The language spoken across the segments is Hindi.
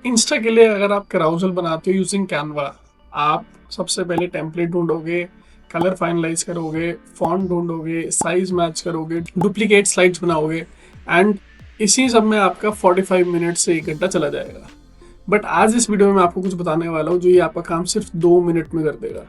इंस्टा के लिए अगर आप कराउजल बनाते हो यूजिंग कैनवा, आप सबसे पहले टेम्पलेट ढूंढोगे, कलर फाइनलाइज करोगे, फॉन्ट ढूंढोगे, साइज मैच करोगे, डुप्लीकेट स्लाइड्स बनाओगे एंड इसी सब में आपका 45 मिनट से 1 घंटा चला जाएगा। बट आज इस वीडियो में मैं आपको कुछ बताने वाला हूँ जो ये आपका काम सिर्फ 2 मिनट में कर देगा।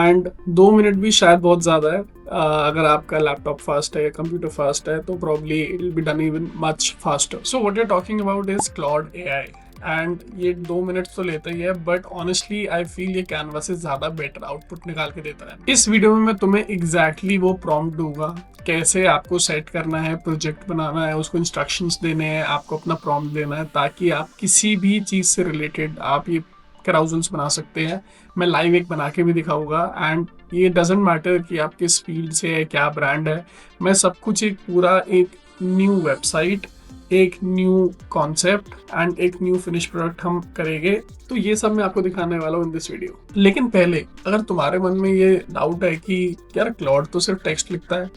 एंड 2 मिनट भी शायद बहुत ज़्यादा है। अगर आपका लैपटॉप फास्ट है या कंप्यूटर फास्ट है तो probably it will be done even much faster. So what you are talking about is Claude AI and ये 2 मिनट तो लेता ही है, बट ऑनेस्टली आई फील ये कैनवा से ज़्यादा बेटर आउटपुट निकाल के देता है। इस वीडियो में मैं तुम्हें एग्जैक्टली वो प्रॉम्प्ट दूंगा, कैसे आपको सेट करना है, प्रोजेक्ट बनाना है, उसको इंस्ट्रक्शंस देने हैं, आपको अपना प्रॉम्प्ट देना है ताकि आप किसी भी चीज़ से रिलेटेड आप ये कराउजल्स बना सकते हैं। मैं लाइव एक बना के भी दिखाऊंगा एंड ये डजेंट मैटर कि आप किस फील्ड से है, क्या ब्रांड है, मैं सब कुछ एक पूरा एक न्यू वेबसाइट, एक न्यू कॉन्सेप्ट एंड एक न्यू फिनिश प्रोडक्ट हम करेंगे। तो ये सब मैं आपको दिखाने वाला हूँ इन दिस वीडियो। लेकिन पहले अगर तुम्हारे मन में ये डाउट है कि यार क्लॉड तो सिर्फ टेक्स्ट लिखता है,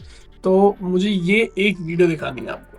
तो मुझे ये एक वीडियो दिखानी है आपको।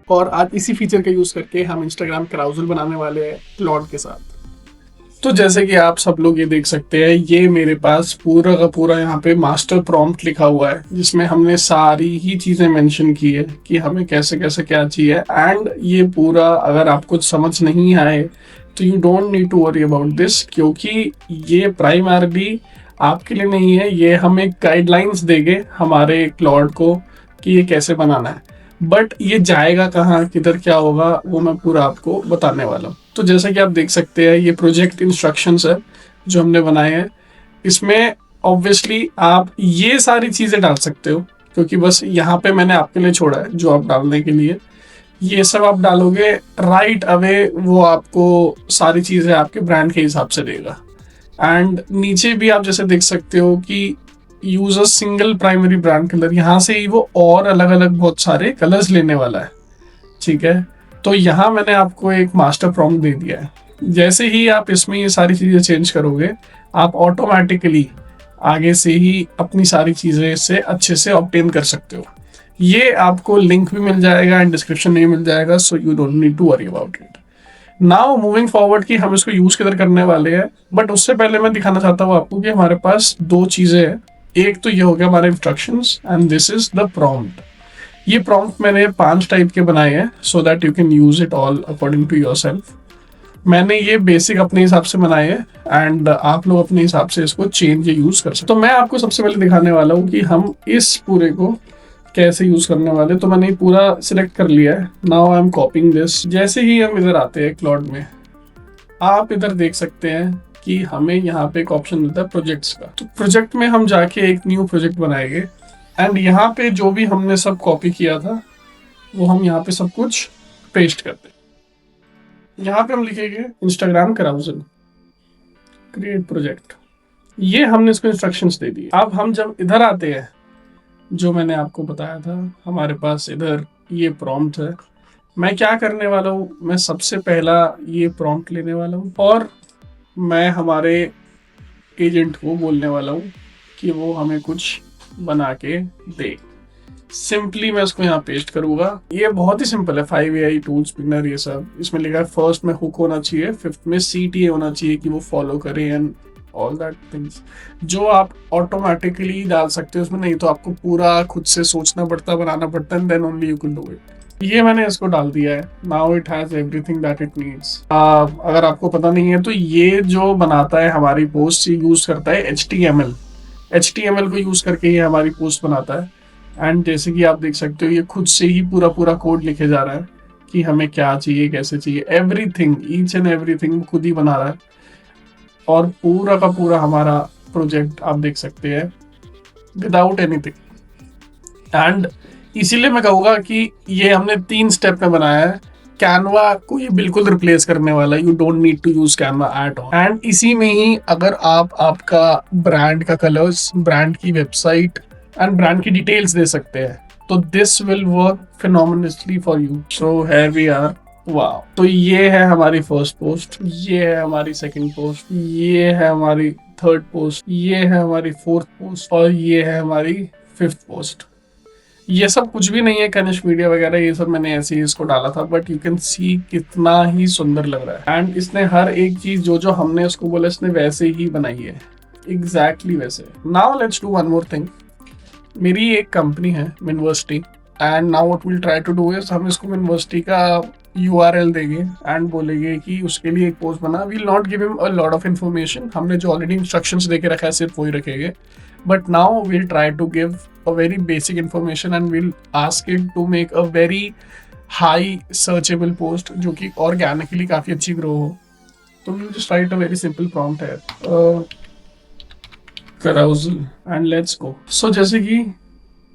और आज इसी फीचर का यूज करके हम इंस्टाग्राम कराउजल बनाने वाले हैं क्लॉड के साथ। तो जैसे कि आप सब लोग ये देख सकते हैं, ये मेरे पास पूरा का पूरा यहाँ पे मास्टर प्रॉम्प्ट लिखा हुआ है जिसमें हमने सारी ही चीजें मेंशन की है कि हमें कैसे कैसे क्या चाहिए। एंड ये पूरा अगर आपको समझ नहीं आए तो you don't need to worry about this, क्योंकि ये प्राइमरली आपके लिए नहीं है, ये हम एक गाइडलाइंस देंगे हमारे क्लॉड को कि ये कैसे बनाना है। बट ये जाएगा कहाँ, किधर, क्या होगा, वो मैं पूरा आपको बताने वाला हूँ। तो जैसा कि आप देख सकते हैं, ये प्रोजेक्ट इंस्ट्रक्शंस है जो हमने बनाए हैं। इसमें ऑब्वियसली आप ये सारी चीज़ें डाल सकते हो, क्योंकि बस यहाँ पे मैंने आपके लिए छोड़ा है जो आप डालने के लिए। ये सब आप डालोगे राइट अवे, वो आपको सारी चीज़ें आपके ब्रांड के हिसाब से देगा। एंड नीचे भी आप जैसे देख सकते हो कि use a single primary brand colour, यहाँ से ही वो और अलग अलग बहुत सारे कलर्स लेने वाला है। ठीक है, तो यहाँ मैंने आपको एक मास्टर प्रॉम्प्ट दे दिया है। जैसे ही आप इसमें ये सारी चीज़ें चेंज करोगे, आप ऑटोमेटिकली आगे से ही अपनी सारी चीज़ें इससे अच्छे से ऑब्टेन कर सकते हो। ये आपको लिंक भी मिल जाएगा एंड डिस्क्रिप्शन में मिल जाएगा, so you don't need to worry about it. Now moving forward कि हम इसको यूज किधर करने वाले हैं, बट उससे पहले मैं दिखाना चाहता हूँ आपको कि हमारे पास दो चीजें हैं। एक तो ये हो गया हमारे instructions and this is the prompt. ये प्रॉम्प्ट मैंने 5 टाइप के बनाए हैं so that you can use it all according to yourself. मैंने ये बेसिक अपने हिसाब से बनाए हैं एंड आप लोग अपने हिसाब से इसको चेंज या यूज कर सकते हो। तो मैं आपको सबसे पहले दिखाने वाला हूँ कि हम इस पूरे को कैसे यूज करने वाले। तो मैंने पूरा सिलेक्ट कर लिया है। Now I am कॉपिंग this. जैसे ही हम इधर आते हैं क्लॉड में, आप इधर देख सकते हैं कि हमें यहाँ पे एक ऑप्शन मिलता है प्रोजेक्ट्स का। तो प्रोजेक्ट में हम जाके एक न्यू प्रोजेक्ट बनाएंगे एंड यहाँ पे जो भी हमने सब कॉपी किया था वो हम यहाँ पे सब कुछ पेस्ट करते हैं। यहाँ पे हम लिखेंगे इंस्टाग्राम कराउजल क्रिएट प्रोजेक्ट। ये हमने इसको इंस्ट्रक्शंस दे दिए। अब हम जब इधर आते हैं, जो मैंने आपको बताया था, हमारे पास इधर ये प्रॉम्प्ट है। मैं क्या करने वाला हूँ, मैं सबसे पहला ये प्रॉम्प्ट लेने वाला हूँ और मैं हमारे एजेंट को बोलने वाला हूँ कि वो हमें कुछ बना के दे। सिंपली मैं इसको यहाँ पेस्ट करूंगा। ये बहुत ही सिंपल है, 5 AI टूल्स बिगनर ये सब। इसमें लिखा है फर्स्ट में हुक होना चाहिए, फिफ्थ में CTA होना चाहिए कि वो फॉलो करे एंड ऑल दैट थिंग्स, जो आप ऑटोमेटिकली डाल सकते हो उसमें। नहीं तो आपको पूरा खुद से सोचना पड़ता है, बनाना पड़ता है, then only you can do it. ये मैंने इसको डाल दिया है। Now it has everything that it needs. अगर आपको पता नहीं है तो ये जो बनाता है हमारी पोस्ट, ये यूज करता है HTML को यूज करके ये हमारी पोस्ट बनाता है। एंड जैसे कि आप देख सकते हो ये खुद से ही पूरा पूरा कोड लिखे जा रहा है कि हमें क्या चाहिए, कैसे चाहिए, एवरीथिंग, ईच एंड एवरीथिंग खुद ही बना रहा है। और पूरा का पूरा हमारा प्रोजेक्ट आप देख सकते हैं विदाउट एनीथिंग। एंड इसीलिए मैं कहूँगा कि ये हमने 3 स्टेप में बनाया है। कैनवा को ये बिल्कुल रिप्लेस करने वाला है। You don't need to use Canva at all. And इसी में ही अगर आप आपका ब्रांड का कलर्स, ब्रांड की वेबसाइट एंड ब्रांड की डिटेल्स दे सकते हैं तो this will work phenomenally for you. So here we are. वाह, तो ये है हमारी फर्स्ट पोस्ट, ये है हमारी सेकंड पोस्ट, ये है हमारी थर्ड पोस्ट, ये है हमारी फोर्थ पोस्ट और ये है हमारी फिफ्थ पोस्ट। ये सब कुछ भी नहीं है कनिष्क मीडिया वगैरह, ये सब मैंने ऐसे ही इसको डाला था, बट यू कैन सी कितना ही सुंदर लग रहा है। एंड इसने हर एक चीज जो जो हमने उसको बोला इसने वैसे ही बनाई है, एग्जैक्टली वैसे। Now let's do one more thing. मेरी एक कंपनी है Minversity, and now what will try to do is हम इसको मिनवर्सिटी का URL देंगे एंड बोलेंगे कि उसके लिए एक पोस्ट बना। We'll not give him a lot of information, हमने जो ऑलरेडी इंस्ट्रक्शंस दे के रखा है सिर्फ वही रखेंगे। But now we'll try to give a very basic information and we'll ask it to make a very high searchable post जो कि ऑर्गेनिकली काफ़ी अच्छी ग्रो हो। तो we'll just write a very simple prompt है, carousel and let's go. So जैसे कि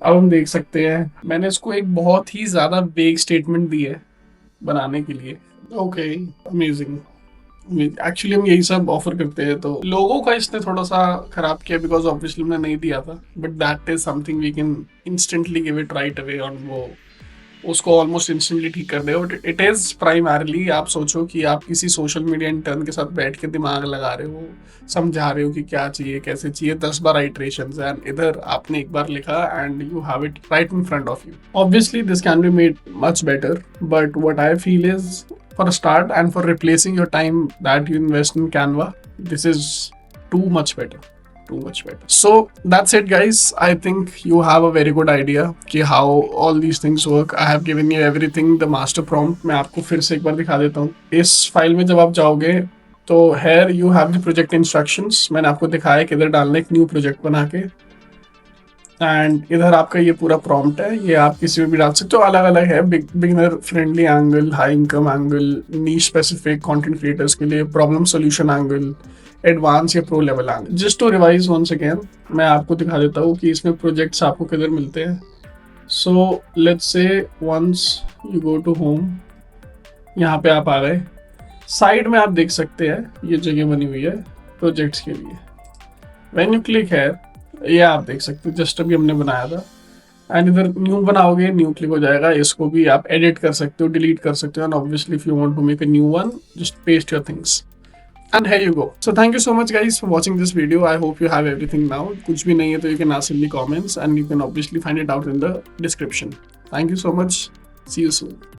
अब हम देख सकते हैं मैंने इसको एक बहुत ही ज़्यादा वेग स्टेटमेंट दी है बनाने के लिए। Okay, amazing. एक्चुअली हम यही सब ऑफर करते हैं, तो लोगों का इसने थोड़ा सा खराब किया बिकॉज ऑब्वियसली हमने नहीं दिया था, but that is something we can instantly give it right away on. वो उसको ऑलमोस्ट इंस्टेंटली ठीक कर दे। बट इट इज़ प्राइमरली आप सोचो कि आप किसी सोशल मीडिया इंटर्न के साथ बैठ के दिमाग लगा रहे हो, समझा रहे हो कि क्या चाहिए, कैसे चाहिए, 10 बार आइट्रेशंस, एंड इधर आपने एक बार लिखा and you have it right in front of you. Obviously this can be made much better, but what I feel is for a start and for replacing your time that you invest in Canva, this is too much better. So that's it guys. I think you have a very good idea कि how all these things work. I have given you everything, the master prompt. मैं आपको फिर से एक बार दिखा देता हूँ। इस फाइल में जब आप जाओगे तो here you have the project instructions. मैंने आपको दिखाया किधर डालना है एक न्यू प्रोजेक्ट बना के, एंड इधर आपका ये पूरा प्रॉम्प्ट है। ये आप किसी में भी डाल सकते हो, अलग अलग है। Beginner friendly angle, high income angle, niche specific content creators के लिए, प्रॉब्लम सॉल्यूशन एंगल, एडवांस या pro level angle. Just to revise once again मैं आपको दिखा देता हूँ कि इसमें प्रोजेक्ट्स आपको किधर मिलते हैं। So let's say once you go to home, यहाँ पे आप आ गए, साइड में आप देख सकते हैं ये जगह बनी हुई है प्रोजेक्ट्स के लिए। व्हेन यू क्लिक है ये आप देख सकते हो, जस्ट अभी हमने बनाया था। एंड इधर न्यू बनाओगे, न्यू क्लिक हो जाएगा। इसको भी आप एडिट कर सकते हो, डिलीट कर सकते हो, and obviously if you want to make a new one just paste your things and here you go. So thank you so much guys for watching this video. I hope you have everything now. कुछ भी नहीं है तो you can ask in the comments and you can obviously find it out in the description. Thank you so much, see you soon.